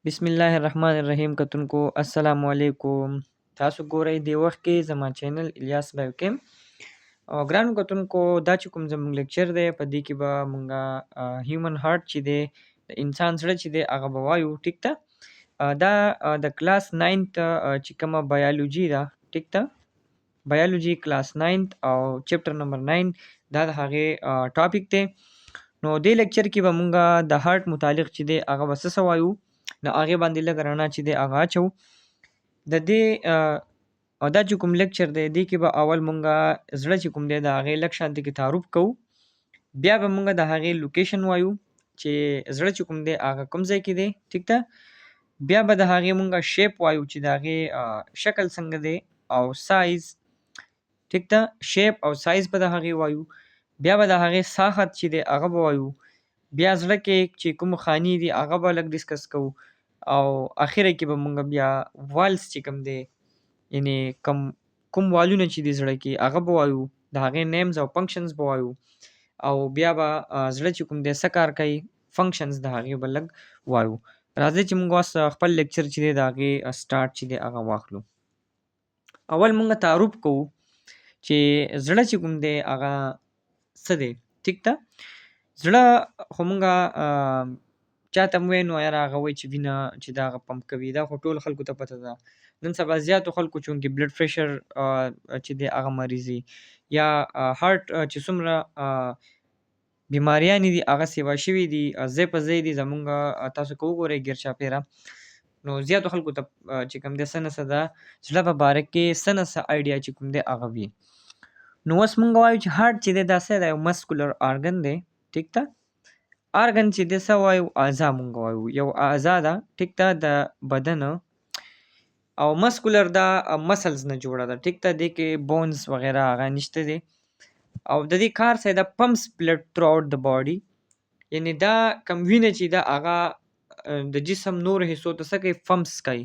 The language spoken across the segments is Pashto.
बिस्मिल्लाहिर्रहमानिर्रहीम कतुनको अस्सलामु अलैकुम تاسو ګورئ د وخت کې زما چینل الیاس بایوکیم او ګرانو کتونکو دا چې کوم زموږ لیکچر دی په دې کې به مونږه هیومن هارت چې دی د انسان زړه چې دی هغه به وایو ټیک ته دا د کلاس 9 چې کومه بایولوژي ده ټیک ته بایولوژي کلاس 9 او چپټر نمبر 9 دا د هغه ټاپک دی نو دې لیکچر کې به مونږه د هارت متعلق چې دی هغه به څه وایو نو هغه باندې لږ رڼا چې دی هغه اچو د دې او دا چې کوم لیکچر دی دې کې به اول مونږه زړه چې کوم دی د هغې لږ شانتې کې تعارف کوو بیا به مونږه د هغې لوکیشن وایو چې زړه چې کوم دی هغه کوم ځای کې دی ټیک ده بیا به د هغې مونږه شیپ وایو چې د هغې شکل څنګه دی او سایز ټیک ده شیپ او سایز به د هغې وایو بیا به د هغې ساحت چې دی هغه به وایو بیا زړه کې چې کوم خانې دي هغه به لږ ډسکس کوو او اخره کې به مونږ بیا والز چې کوم دی یعنی کوم والونه چې دي زړه کې هغه به وایو د هغې نیمز او فنکشنز به وایو او بیا به زړه چې کوم دی څه کار کوي فنکشنز د هغې به لږ وایو راځئ چې مونږ اوس خپل لیکچر چې دی د هغې سټارټ چې دی هغه واخلو اول مونږ تعارف کوو چې زړه چې کوم دی هغه څه دی ټیک ده زړه خو مونږه چاته مو وینو یاره هغه وایي چې وینه چې دا هغه پمپ کوي دا خو ټولو خلکو ته پته ده نن سبا زیاتو خلکو چونکې بلډ پریشر چې دی هغه مریضي یا هارت چې څومره بیماریانې دي هغه سیوا شوي دي ځای په ځای دي زمونږ تاسو که وګورئ ګیر چاپېره نو زیاتو خلکو ته چې کوم دی څه نه څه ده زړه په باره کې څه نه څه آیډیا چې کوم دی هغه وي نو اوس مونږ وایو چې هارت چې دی دا څه دی یو مسکولر آرګن دی ټیک ده آرګن چې دی څه وایو اعضا مونږ وایو یو اعضا ده ټیک ده د بدن او مسکولر دا مسلز نه جوړه ده ټیک ده دې کې بونز وغیره هغه نشته دی او د دې کار څه ده پمپس بلډ تھرو آوټ د باډي یعنی دا کم وینه چې ده هغه د جسم نور حصو ته څه کوي پمپس کوي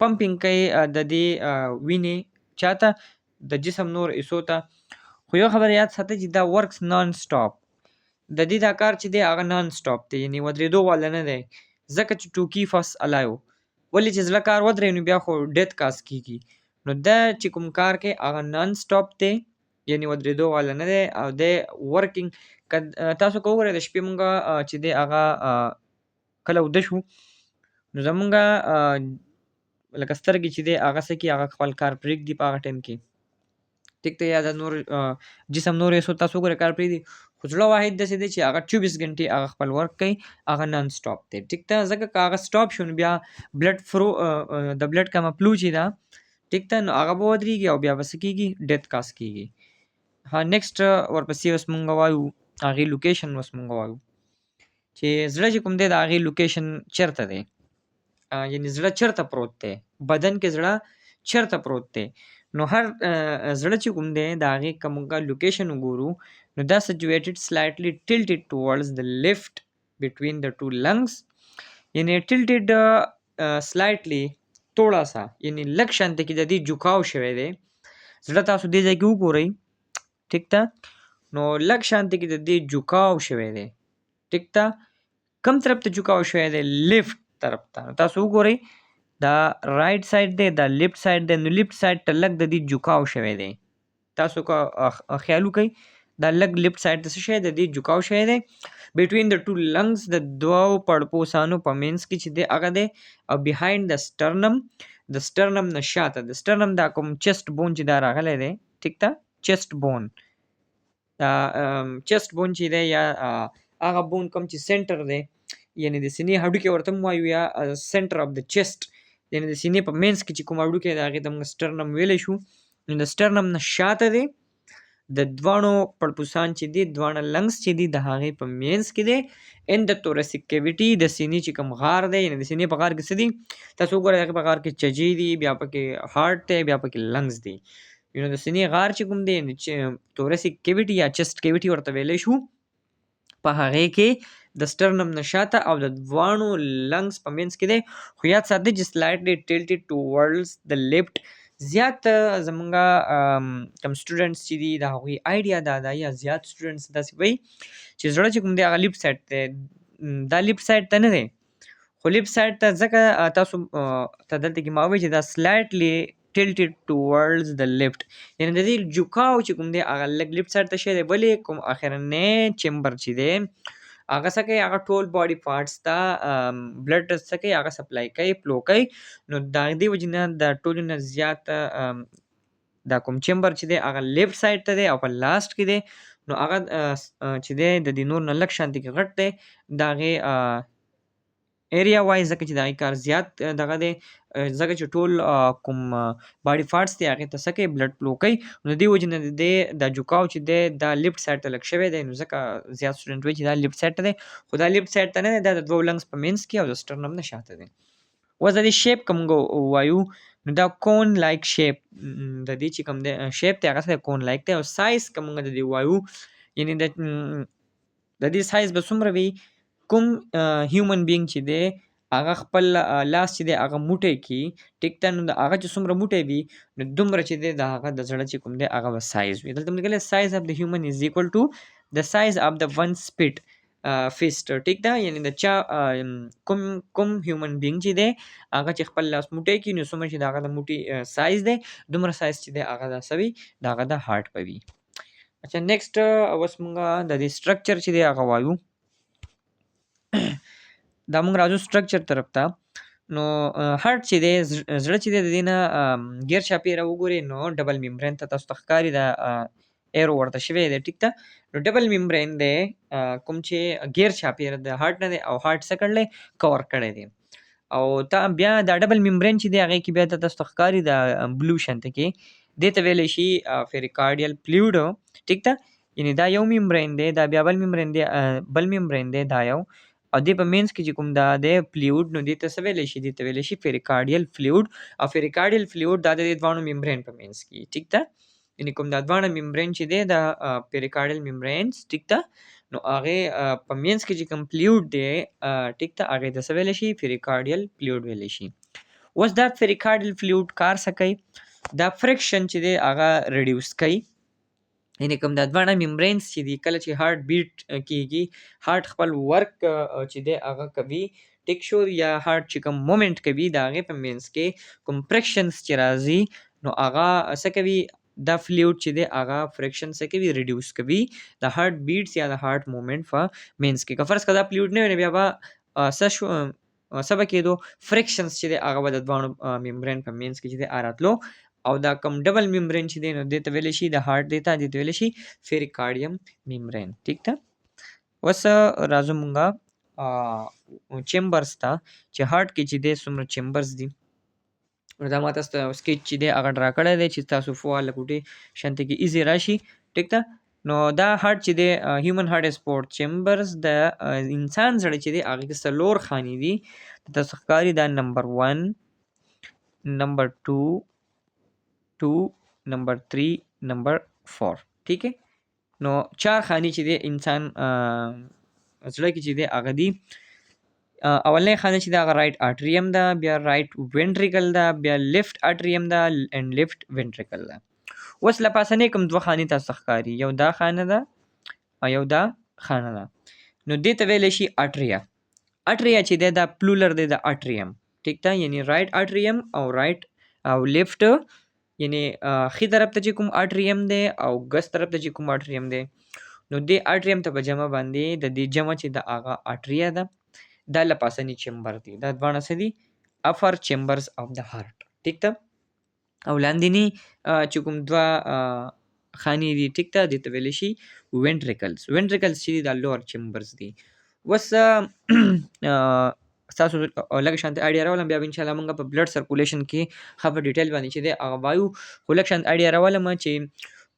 پمپینګ کوي د دې وینې چاته د جسم نور حصو ته خو یو خبر یاد ساتئ چې دا ورکس نان سټاپ د دې دا کار چې دی هغه نان سټاپ دی یعنی ودرېدو والا نه دی ځکه چې ټو کیپ اس الایو ولې چې زړه کار ودرې نو بیا خو ډیت کاز کیږي نو دا چې کوم کار کوي هغه نان سټاپ دی یعنی ودرېدو والا نه دی او دی ورکینګ تاسو که وګورئ د شپې مونږه چې دی هغه کله وده شو نو زمونږه لکه سترګې چې دی هغه څه کوي هغه خپل کار پرېږدي په هغه ټایم کې ټیک ته یا د نور جسم نور حصو تاسو وګورئ کار پرېږدي خو زړه واحد داسې دی چې هغه 24 غنټې هغه خپل ورک کوي هغه نان سټاپ دی ټیک ته ځکه که هغه سټاپ شو نو بیا بلډ فلو د بلډ کومه فلو چې ده ټیک ته نو هغه به ودرېږي او بیا به څه کېږي ډیت کاز کېږي ها نیکسټ ورپسې اوس مونږ وایو هغې لوکیشن اوس مونږ وایو چې زړه چې کوم دی د هغې لوکیشن چېرته دی یعنی زړه چېرته پروت دی بدن کې زړه چېرته پروت دی نو هر زړه چې کوم دی د هغې که مونږ لوکیشن وګورو نو دا سچویټډ سلایټلی ټلټډ ټوورډز د لیفټ بټوین د ټو لنګز یعنی ټلټډ سلایټلی توړه سا یعنی لږ شانته کې د دې جھکاو شوی دی زړه تاسو دې ځای کې وګورئ ټیک ته نو لږ شانته کې د دې جھکاو شوی دی ټیک ته کم طرف ته جھکاو شوی دی لیفټ طرف ته تاسو وګورئ دا رائټ سایډ دی دا لیفټ سایډ دی نو لیفټ سایډ ته لږ د دې جھکاو شوی دی تاسو که خیال وکئ دا لږ لیفټ سایډ ته څه شی دی د دې جھکاو شوی دی بټوین د ټو لنګز د دوو پړپوسانو په منځ کې چې دی هغه دی او بیهایند د سټرنم د سټرنم نه شاته د سټرنم دا کوم چیسټ بون چې دا راغلی دی ټیک ده چیسټ بون دا چیسټ بون چې دی یا هغه بون کوم چې سنټر دی یعنی د سینې هډوکي ورته هم وایو یا سنټر اف د چیسټ یعنی د سینې په منځ کې چې کوم هډوکی دی هغې ته موږ سټرنم ویلی شو نو د سټرنم نه شاته دی د دواړو پړپوسان چې دي دواړه لنګز چې دي د هغې په منځ کې دی ان د تورسیک کیویټي د سینې چې کوم غار دی یعنی د سینې په غار کې څه دي تاسو وګورئ هغې په غار کې چجې دي بیا پکې هارټ دی بیا پکې لنګز دي نو د سینې غار چې کوم دی تورسیک کیویټي یا چیسټ کیویټي ورته ویلی شو په هغې کې د سټرنم نه شاته او د دواړو لنګز په منځ کې دی خو یاد ساتئ چې سلایټلی ټلټډ ټوورډز د لیفټ زیات زمونږه کم سټوډنټس چې دي د هغوی آیډیا دا ده یا زیات سټوډنټس داسې وایي چې زړه چې کوم دی هغه لیفټ سایډ دی دا لیفټ سایډ ته نه دی خو لیفټ سایډ ته ځکه تاسو ته دلته کې ما وایي چې دا سلایټلی tilted towards the left یعنی د دې جوکاو چې کوم دی هغه لږ لیفټ سایډ ته شوی دی بلې کوم اخرنی چمبر چې دی هغه څه کوي هغه ټول باډي پارټس ته بلډ څه کوي هغه سپلای کوي فلو کوي نو د دې وجې نه د ټولو نه زیات دا کوم چمبر چې دی هغه لیفټ سایډ ته دی او په لاست کې دی نو هغه چې دی د دې نور نه لږ شانتي کې غټ دی د هغې ایریا وایز ځکه چې د هغې کار زیات دغه دی ځکه چې ټول کوم باډي پارټس دي هغې ته څه کوي بلډ فلو کوي نو دې وجې نه د دې دا جوکاو چې دی دا لیفټ سایډ ته لږ شوی دی نو ځکه زیات سټوډنټ وایي چې دا لیفټ سایډ ته دی خو دا لیفټ سایډ ته نه دی دا د دوو لنګس په منځ کې او د سټرنم نه شاته دی اوس د دې شیپ که موږ ووایو نو دا کون لایک شیپ د دې چې کوم دی شیپ دی هغه څه کون لایک دی او سایز که موږ د دې وایو یعنې د دې سایز به څومره وي کوم هیومن بینګ چې دی هغه خپل لاس چې دی هغه موټی کړي ټیک ده نو د هغه چې څومره موټی وي نو دومره چې دی د هغه د زړه چې کوم دی هغه به سایز وي دلته موږ لیکلی سایز اف د هیومن از ایکول ټو د سایز اف د ون سپیټ فیسټ ټیک ده یعنی د چا کوم هیومن بینګ چې دی هغه چې خپل لاس موټی کړي نو څومره چې د هغه د موټي سایز دی دومره سایز چې دی هغه د څه وي د هغه د هارټ به وي اچھا نیکسټ اوس موږ د دې سټرکچر چې دی هغه وایو دا موږ راځو سټرکچر طرف ته نو هارټ چې دی زړه چې دی د دې نه ګیر چاپېره وګورئ نو ډبل ممبرین ته تاسو ته ښکاري دا ایرو ورته شوی دی ټیک ده نو ډبل ممبرین دی کوم چې ګیر چاپېره د هارټ نه دی او هارټ څه کړلی کور کړی دی او تا بیا دا ډبل ممبرین چې دی هغې کې بیا ته تاسو ته ښکاري دا بلو شانته کې دې ته ویلی شي فیریکارډیل فلویډ ټیک ده یعنې دا یو ممبرین دی دا بیا بل ممبرین دی دا یو او دې په مینس کې چې کوم دا دی فلویډ نو دې ته څه ویلی شي دې ته ویلی شي فیریکارډیل فلویډ او فیریکارډیل فلویډ دا د دې دواړو ممبرین په مینس کې ټیک ده یعنې کوم دا دواړه ممبرین چې دی دا فیریکارډیل ممبرینز ټیک ده نو هغې په مینس کې چې کوم فلویډ دی ټیک ده هغې ته څه ویلی شي فیریکارډیل فلویډ ویلی شي اوس دا فیریکارډیل فلویډ کار څه کوي دا فرکشن چې دی هغه ریډیوس کوي یعنې کوم دا دواړه ممبرینز چې دي کله چې هارټ بیټ کېږي هارټ خپل ورک چې دی هغه کوي ټیک شو یا هارټ چې کوم مومنټ کوي د هغې په مینس کې کوم فرکشنز چې راځي نو هغه څه کوي دا فلویډ چې دی هغه فرکشن څه کوي ریډیوس کوي د هارټ بیټس یا د هارټ مومنټ په مینس کې که فرض که دا فلویډ نه وي نو بیا به څه به کېدو فرکشنز چې دی هغه به د دواړو ممبرین په مینس کې چې دی راتلو او دا کوم ډبل ممبرین چې دی نو دې ته ویلی شي د هارټ دې ته ویلی شي فیریکارډیم ممبرین ټیک ده اوس راځو مونږه چیمبرز ته چې هارټ کې چې دی څومره چیمبرز دي دا ما تاسو ته سکیچ چې دی هغه ډرا کړی دی چې تاسو فوال لکوټې شانتې کې ایزي راشي ټیک ده نو دا هارټ چې دی هیومن هارټ سپورټ چیمبرز د انسان زړه چې دی هغې کې څلور خانې دي تاسو ښکاري دا نمبر 1 نمبر 2 نمبر 3 نمبر 4 ٹھیک ہے نو چار خانی چې دی انسان زړه کې چې دی هغه دي اولنۍ خانه چې دی هغه رایټ آرټریم ده بیا رایټ وینټریکل ده بیا لیفټ آرټریم ده اینډ لیفټ وینټریکل ده اوس له پاسنۍ کوم دوه خانې تاسو ښکاري یو دا خانه ده او یو دا خانه ده نو دې ته ویلی شي آرټریا چې دی دا پلولر دی د آرټریم ټیک ده یعنی رایټ آرټریم او رایټ او لیفټ یعنی ښي طرف ته چې کوم آرټریم دی او ګس طرف ته چې کوم آرټریم دی نو دې آرټریم ته په جمع باندې د دې جمع چې د هغه آرټریا ده دا له پاسني چمبر دي دا دواړه څه دي افر چمبرز اف د هارټ ټیک ده او لاندینی چې کوم دوه خانې دي ټیک ده دې ته ویلی شي وینټریکلز چې دي دا لوور چمبرز دي اوس ستاسو لږ شانتې آیډیا راولم بیا به انشاءالله موږ په بلډ سرکولیشن کې ښه په ډیټیل باندې چې دی هغه وایو خو لږ شانت آیډیا راولم چې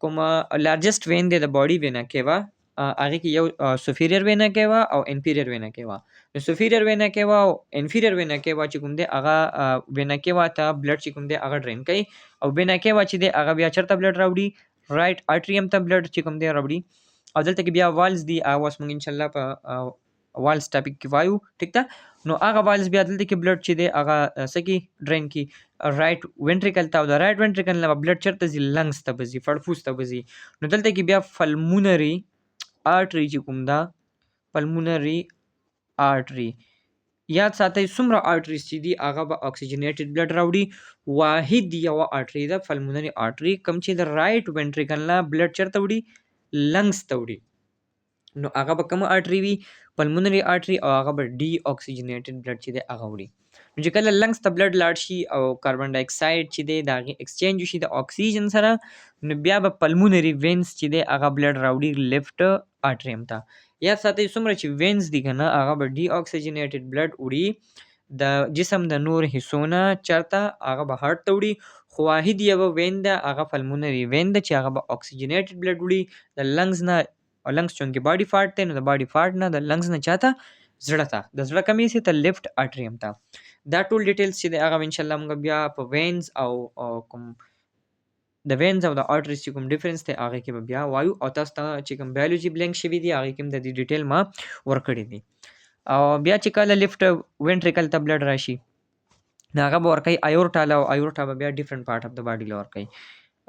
کومه لارجسټ وین دی د باډي وینا کیوا هغې کې یو سوفیریر وینا کیوا او انفیریر وینا کیوا نو سوفیریر وینا کیوا او انفیریر وینا کیوا چې کوم دی هغه وینا کیوا ته بلډ چې کوم دی هغه ډرین کوي او وینا کیوا چې دی هغه بیا چېرته بلډ راوړي رایټ آرټریم ته بلډ چې کوم دی راوړي او دلته کې بیا والز دي هغه اوس موږ انشاءالله په والز ټاپک کې وایو ټیک ده نو هغه والز بیا دلته کې بلډ چې دی هغه څه کې ډرین کې رایټ وینټریکل ته او د رایټ وینټریکل نه بلډ چېرته ځي لنګس ته به ځي فړفوس ته به ځي نو دلته کې بیا فلمونري آرټري چې کوم ده فلمونري آرټري یاد ساتئ څومره آرټریز چې دي هغه به اکسیجنیټډ بلډ راوړي. واحد یوه آرټري ده پلمونري آرټري، کوم چې د رایټ وینټریکل نه بلډ چېرته وړي؟ لنګس ته وړي. نو هغه به کومه آرټري وي؟ پلمونري آرټري، او هغه به ډي اکسیجنیټډ بلډ چې دی هغه وړي. نو چې کله لنګس ته بلډ لاړ شي او کاربن ډای اکساید چې دی د هغې اکسچینج وشي د اکسیجن سره، نو بیا به پلمونري وینز چې دی هغه بلډ راوړي لیفټ آرټریم ته. یاد ساتئ څومره چې وینز دي که نه هغه به ډي اکسیجنیټډ بلډ وړي د جسم د نور حصو نه چېرته؟ هغه به هارټ ته وړي. خو واحد یوه وین ده هغه پلمونري وین ده چې هغه به اکسیجنیټډ بلډ وړي د لنګز نه. او لنګز چونکې باډي پارټ دی، نو د باډي پارټ نه د لنګز نه چاته؟ زړه ته. د زړه کومې حصې ته؟ لیفټ آرټریم ته. دا ټول ډیټیلز چې دی هغه به انشاءالله موږ بیا په وینز او کوم د وینز او د آرټریز چې کوم ډیفرنس دی هغې کې به بیا وایو، او تاسو ته چې کوم بایولوژي بلینک شوي دي هغې کې هم د دې ډیټیل ما ورکړي دي. او بیا چې کله لیفټ وینټریکل ته بلډ راشي نو هغه به ورکوي ایورټا له، او ایورټا به بیا ډیفرنٹ پارټ اف د باډي له ورکوي.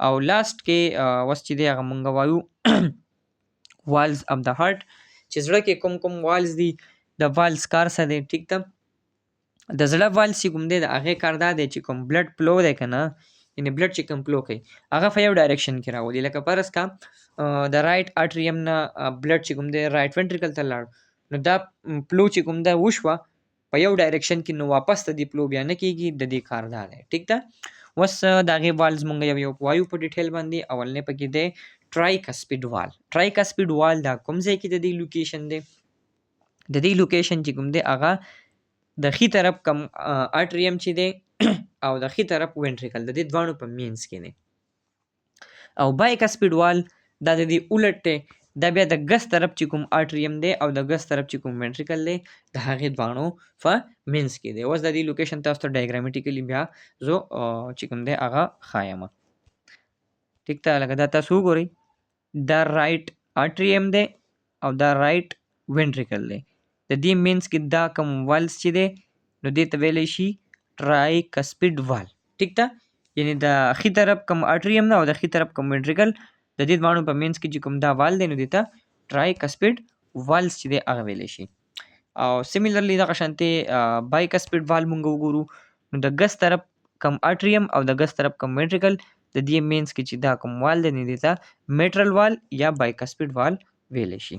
او لاست کې اوس چې دی هغه موږ وایو والز اف د هارت، چې زړه کې کوم کوم والز دي. د والز کار څه دی؟ ټیک ده، د زړه والز چې کوم دی د هغې کار دا دی چې کوم بلډ فلو دی که نه، یعنې بلډ چې کوم فلو کوي هغه په یو ډایرکشن کې راولي. لکه فرض کا د رایټ آرټریم نه بلډ چې کوم دی رایټ وینټریکل ته لاړ، نو دا فلو چې کوم ده وشوه په یو ډایرکشن کې، نو واپس ته دې فلو بیا نه کېږي. د دې کار دا دی. ټیک ده. اوس د هغې والز مونږ یو وایو په ډیټیل باندې. اولنی پکې دی ټرایکسپیډ وال. ټرایکسپیډ وال دا کوم ځای کې د دې لوکیشن دی؟ د دې لوکیشن چې کوم دی هغه د ښي طرف کم آرټریم چې دی او د ښي طرف وینټریکل د دې دواړو په مینځ کې دی. او بایکسپیډ وال دا د دې الټ دی، دا بیا د ګس طرف چې کوم آرټریم دی او د ګس طرف چې کوم وینټریکل دی د هغې دواړو په مینځ کې دی. اوس د دې لوکیشن تاسو ته ډایګرامیټیکلي بیا زه چې کوم دی هغه ښایم. ټیک ده، لکه دا تاسو وګورئ دا رایټ آرټریم دی او دا رایټ وینټریکل دی. د دې مینځ کې دا کوم والز چې دی نو دې ته ویلی شي ټرایکسپیډ وال. ټیک ده، یعنې د ښي طرف کوم آرټریم نه او د ښي طرف کوم وینټریکل د دې دواړو په مینځ کې چې کوم دا وال دی نو دې ته ټرایکسپیډ والز چې دی هغه ویلی شي. او سیمیلرلی دغه شانتې بایکسپیډ وال مونږ وګورو نو د ګس طرف کوم آرټریم او د ګس طرف کوم وینټریکل د دې مینځ کې چې دا کوم وال دی نو دې ته میټرل وال یا بایکسپیډ وال ویلی شي.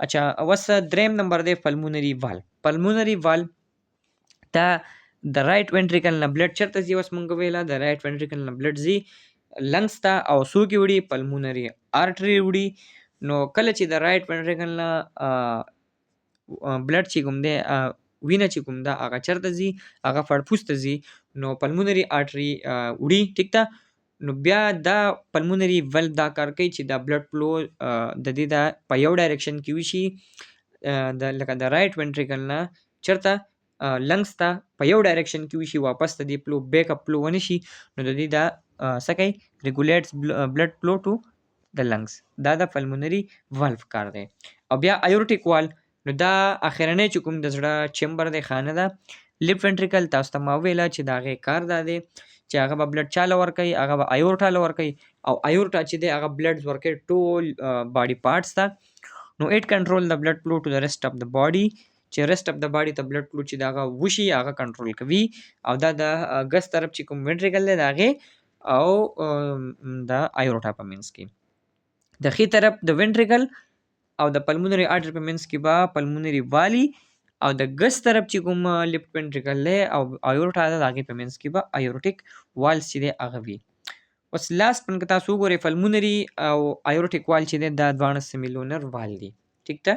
اچھا اوس دریم نمبر دی پلمونري وال. پلمونري وال دا د رایټ وینټریکل نه بلډ چېرته ځي؟ اوس مونږ ویله د رایټ وینټریکل نه بلډ ځي لنګس ته، او څوک یې وړي؟ پلمونري آرټري وړي. نو کله چې د رایټ وینټریکل نه بلډ چې کوم دی وینه چې کوم ده هغه چېرته ځي؟ هغه فړپوس ته ځي. نو پلمونري آرټري وړي. ټیک ده، نو بیا دا پلمونري ولف دا کار کوي چې دا بلډ فلو د دې دا په یو ډایرکشن کې وشي، لکه د رایټ وینټریکل نه چېرته؟ لنګس ته په یو ډایرکشن کې وشي، واپس ته دې فلو بیک اپ فلو ونه شي. نو د دې دا څه کوي؟ ریګولیټس بلډ فلو ټو د لنګس. دا د پلمونري ولف کار دی. او بیا ایورټیک وال، نو دا اخرنی چې کوم د زړه چمبر دی خانه ده لیفټ وینټریکل، تاسو ته ما ویله چې د هغې کار دا دی چې هغه به بلډ چاله ورکوي؟ هغه به ایورټا له ورکوي. او ایورټا چې دی هغه بلډ ورکوي ټول باډي پارټس ته. نو اټ کنټرول د بلډ فلو ټو د ریسټ اف د باډي، چې ریسټ اف د باډي ته بلډ فلو چې د هغه وشي هغه کنټرول کوي. او دا د ګس طرف چې کوم وینټریکل دی د هغې او د ایورټا په مینځ کې د ښي طرف د وینټریکل او د پلمونري آرټري په مینځ کې به پلمونري والي، او د ګس طرف چې کوم لیفټ وینټریکل دی او ایورټا ده د هغې په مینځ کې به ایورټیک والز چې دی هغه وي. اوس لاست پن که تاسو وګورئ پلمونري او ایورټیک وال چې دی دا دواړه سیمیلونر وال دي. ټیک ده،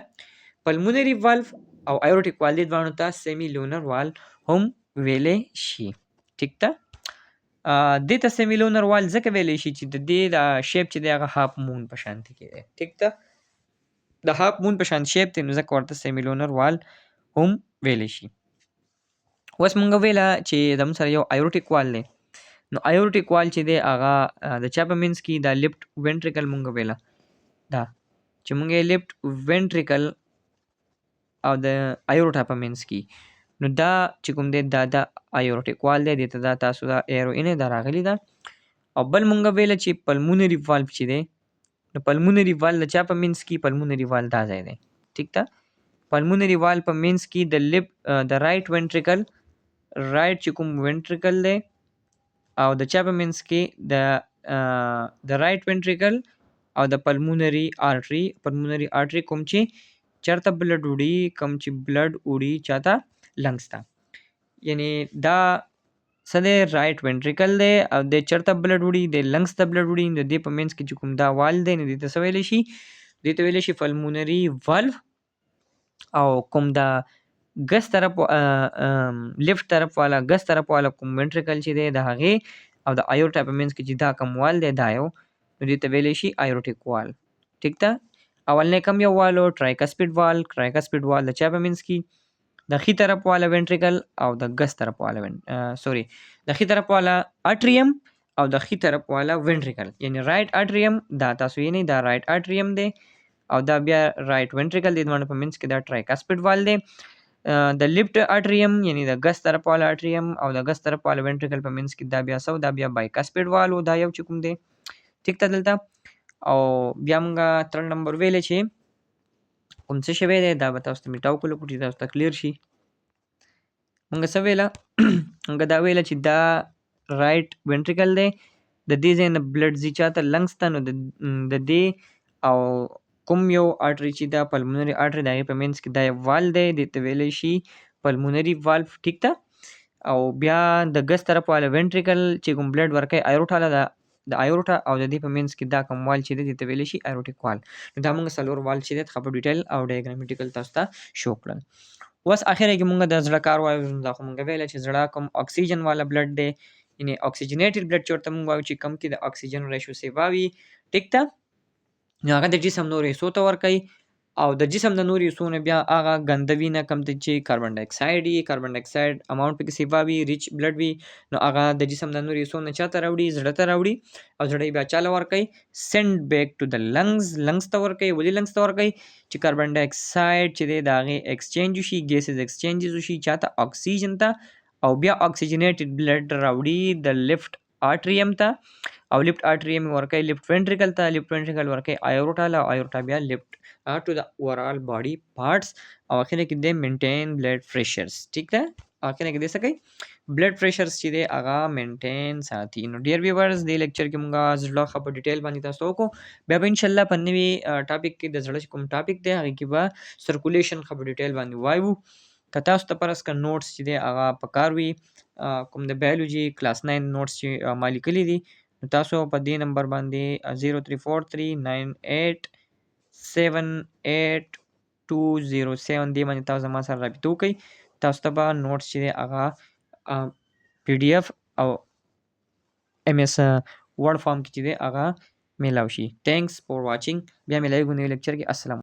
پلمونري والف او ایورټیک وال دې دواړو ته سیمیلونر وال هم ویلی شي. ټیک ده، دې ته سیمیلونر وال ځکه ویلی شي چې د دې د شیپ چې دی هغه هاف مون په شانتي کې دی. ټیک ده، د هاف مون په شان شیپ دی نو ځکه ورته سیمیلونر وال هم ویلی شي. اوس مونږ ویله چې زموږ سره یو ایورټیک وال دی. نو ایورټیک وال چې دی هغه د چا په مینځ کې؟ دا لیفټ وینټریکل مونږ ویله، دا چې مونږ یې لیفټ وینټریکل او د ایورټا په مینځ کې. نو دا چې کوم دی دا د ایورټیک وال دی، دې ته دا تاسو دا ایرو اینې دا راغلي ده. او بل مونږ ویله چې پلمونري والف چې دی نو پلمونري وال د چا په مینځ کې؟ پلمونري وال دا ځای دی. ټیک ده، پلمونري وال په مینس کې د رائټ وینټریکل رائټ چې کوم وینټریکل دی او د چا په مینس کې د رائټ وینټریکل او د پلمونري آرټري کوم چې چرته بلډ وړي کوم چې بلډ وړي چاته لنګس ته یعنی دا څه دی رائټ وینټریکل دی او د چرته بلډ وړي د لنګس ته بلډ وړي نو دې په مینس کې چې کوم دا وال دی نو دې ته څه ویلی شي دې ته ویلی شي پلمونري والو او کوم دا ګس طرف لیفت طرف والا ګس طرف والا کوم وینټریکل چې دی د هغې او د آیورټا په مینس کې چې دا کوم وال دی دا یو نو دې ته ویلی شي آیورټیک وال ټیک ده اولنی کوم یو والو ټرایکسپیډ وال د چا په مینس کې د ښي طرف والا وینټریکل او د ګس طرف والا د ښي طرف والا اټریم او د ښي طرف والا وینټریکل یعنی رائټ اټریم دا تاسو یې نه دا رائټ اټریم دی او دا بیا رائټ وینټریکل دی دواړو په مینس کې دا ټرایکسپیډ وال دی د لیفت اټریم یعنی د ګس طرف والا اټریم او د ګس طرف والا وینټریکل په مینس کې دا بیا دا بیا بایکسپیډ وال دا یو چې کوم دی ټیک ته دلته او بیا موږ ترډ نمبر ویلې چې کوم څه شوی دی دا به تاسو ته میټاو کړو چې تاسو ته کلیر شي موږ څه ویله موږ دا ویله چې دا رائټ وینټریکل دی د دې ځای نه بلډ ځي چاته لنګس ته نو د دې او کوم یو آرټري چې دا پلمونري آرټري د هغې په مینس کې دا یو وال دی دې ته ویلی شي پلمونري والف ټیک ده او بیا د ګس طرف والا وینټریکل چې کوم بلډ ورکوي آیورټا له د آیورټا او د دې په مینس کې دا کوم وال چې دی دې ته ویلی شي آیورټیک وال نو دا موږ څلور وال چې دی څخه په ډیټیل او ډایګرامیټیکل تاسو ته شو کړل اوس اخره کې موږ د زړه کار وایو دا خو موږ ویله چې زړه کوم اکسیجن والا بلډ دی یعنی اکسیجنیټډ بلډ چې ورته موږ وایو چې کم کې د اکسیجن ریشو سیوا وي ټیک ده نو هغه د جسم نورو حصو ته ورکوي او د جسم د نورو حصو نه بیا هغه ګنده وینه کم ته چې کاربن ډای اکساید وي کاربن ډای اکساید اماونټ پکې سیوا وي ریچ بلډ وي نو هغه د جسم د نورو حصو نه چاته راوړي زړه ته راوړي او زړه یې بیا چاله ورکوي سینډ بیک ټو د لنګز ته ورکوي ولې لنګز ته ورکوي چې کاربن ډای اکساید چې دی د هغې ایکسچینج وشي ګیسز ایکسچینجز وشي چاته اکسیجن ته او بیا اکسیجنیټډ بلډ راوړي د لیفت آرټریم ته او لیفت آرټریم ورکوي لیفت وینټریکل ته لیفت وینټریکل ورکوي آیورټا له آیورټا بیا لیفت ټو د اوورال باډي پارټس او اخر کې د مینټین بلډ پریشرز ټیک ده اخر کې د څه کوي بلډ پریشرز چې دی هغه مینټین ساتي نو ډیر ویورز د لیکچر کې موږ زړه خبر ډیټیل باندې تاسو وکړو بیا به ان شاء الله په نوې ټاپک کې د زړه کوم ټاپک دی هغه کې به سرکولیشن خبر ډیټیل باندې وایو که تاسو ته پرس کا نوټس چې دی هغه پکار وي کوم د بایولوژي کلاس 9 نوټس چې ما لیکلي دي تاسو په دې نمبر باندې 03439878207 دې باندې تاسو ما سره رابطه وکړئ تاسو ته به نوټس چې دی هغه پی ډي اف او ایم ایس ورډ فارم کې چې دی هغه میلاو شي تھینکس فار واچینګ بیا ملایږو نوې لیکچر کې السلام